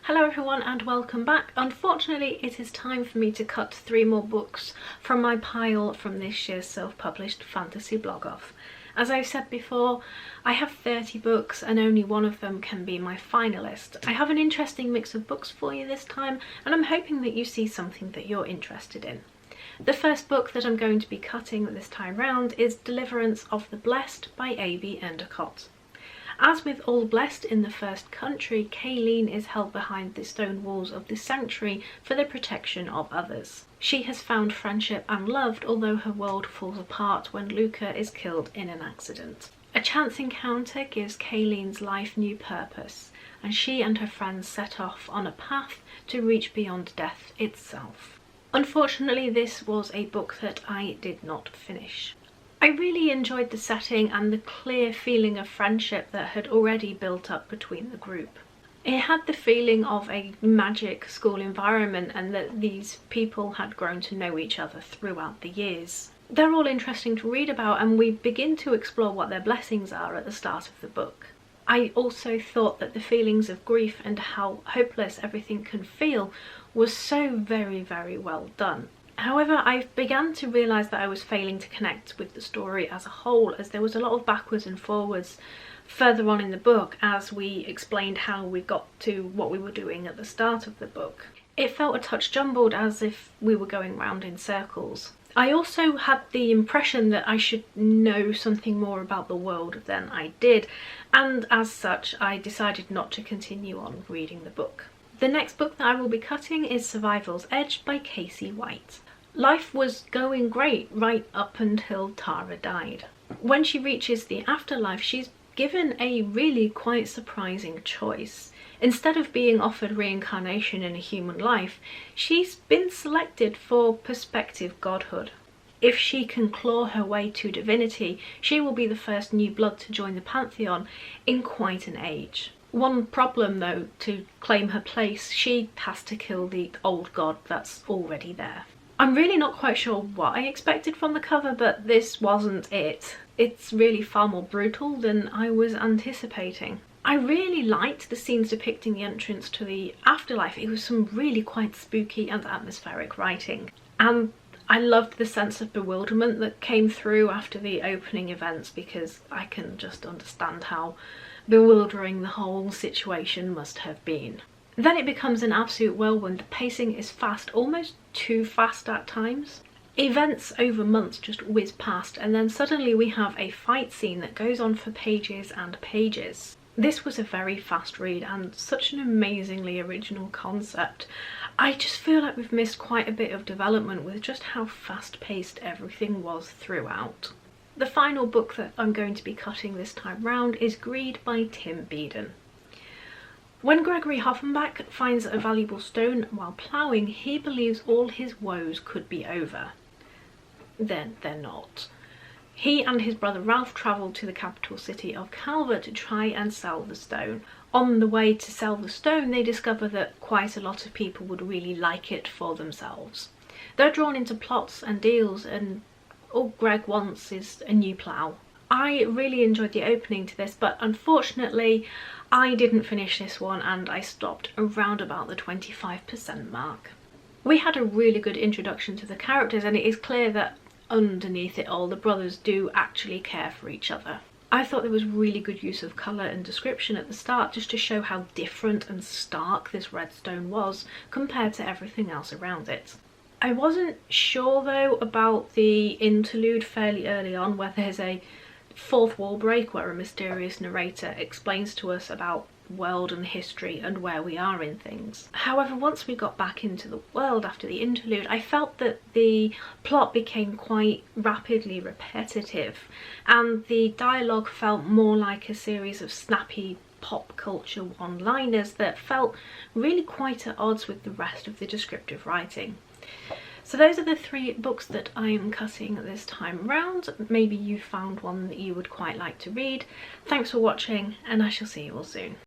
Hello everyone and welcome back. Unfortunately, it is time for me to cut 3 more books from my pile from this year's self-published fantasy blog off. As I've said before, I have 30 books and only one of them can be my finalist. I have an interesting mix of books for you this time and I'm hoping that you see something that you're interested in. The first book that I'm going to be cutting this time round is Deliverance of the Blessed by A.B. Endicott. As with all blessed in the first country, Kayleen is held behind the stone walls of the sanctuary for the protection of others. She has found friendship and loved, although her world falls apart when Luca is killed in an accident. A chance encounter gives Kayleen's life new purpose, and she and her friends set off on a path to reach beyond death itself. Unfortunately, this was a book that I did not finish. I really enjoyed the setting and the clear feeling of friendship that had already built up between the group. It had the feeling of a magic school environment and that these people had grown to know each other throughout the years. They're all interesting to read about and we begin to explore what their blessings are at the start of the book. I also thought that the feelings of grief and how hopeless everything can feel was so very well done. However, I began to realise that I was failing to connect with the story as a whole, as there was a lot of backwards and forwards further on in the book as we explained how we got to what we were doing at the start of the book. It felt a touch jumbled, as if we were going round in circles. I also had the impression that I should know something more about the world than I did, and as such I decided not to continue on reading the book. The next book that I will be cutting is Survival's Edge by Casey White. Life was going great right up until Tara died. When she reaches the afterlife, she's given a really quite surprising choice. Instead of being offered reincarnation in a human life, she's been selected for prospective godhood. If she can claw her way to divinity, she will be the first new blood to join the pantheon in quite an age. One problem though, to claim her place, she has to kill the old god that's already there. I'm really not quite sure what I expected from the cover, but this wasn't it. It's really far more brutal than I was anticipating. I really liked the scenes depicting the entrance to the afterlife. It was some really quite spooky and atmospheric writing. And I loved the sense of bewilderment that came through after the opening events, because I can just understand how bewildering the whole situation must have been. Then it becomes an absolute whirlwind. The pacing is fast, almost too fast at times. Events over months just whiz past and then suddenly we have a fight scene that goes on for pages and pages. This was a very fast read and such an amazingly original concept. I just feel like we've missed quite a bit of development with just how fast-paced everything was throughout. The final book that I'm going to be cutting this time round is Greed by Tim Beaden. When Gregory Hoffenbach finds a valuable stone while ploughing, he believes all his woes could be over. Then they're not. He and his brother Ralph travel to the capital city of Calvert to try and sell the stone. On the way to sell the stone, they discover that quite a lot of people would really like it for themselves. They're drawn into plots and deals and all Greg wants is a new plough. I really enjoyed the opening to this, but unfortunately I didn't finish this one and I stopped around about the 25% mark. We had a really good introduction to the characters and it is clear that underneath it all the brothers do actually care for each other. I thought there was really good use of colour and description at the start just to show how different and stark this red stone was compared to everything else around it. I wasn't sure though about the interlude fairly early on where there's a fourth wall break where a mysterious narrator explains to us about world and history and where we are in things. However, once we got back into the world after the interlude, I felt that the plot became quite rapidly repetitive and the dialogue felt more like a series of snappy pop culture one-liners that felt really quite at odds with the rest of the descriptive writing. So those are the 3 books that I am cutting this time round. Maybe you found one that you would quite like to read. Thanks for watching and I shall see you all soon.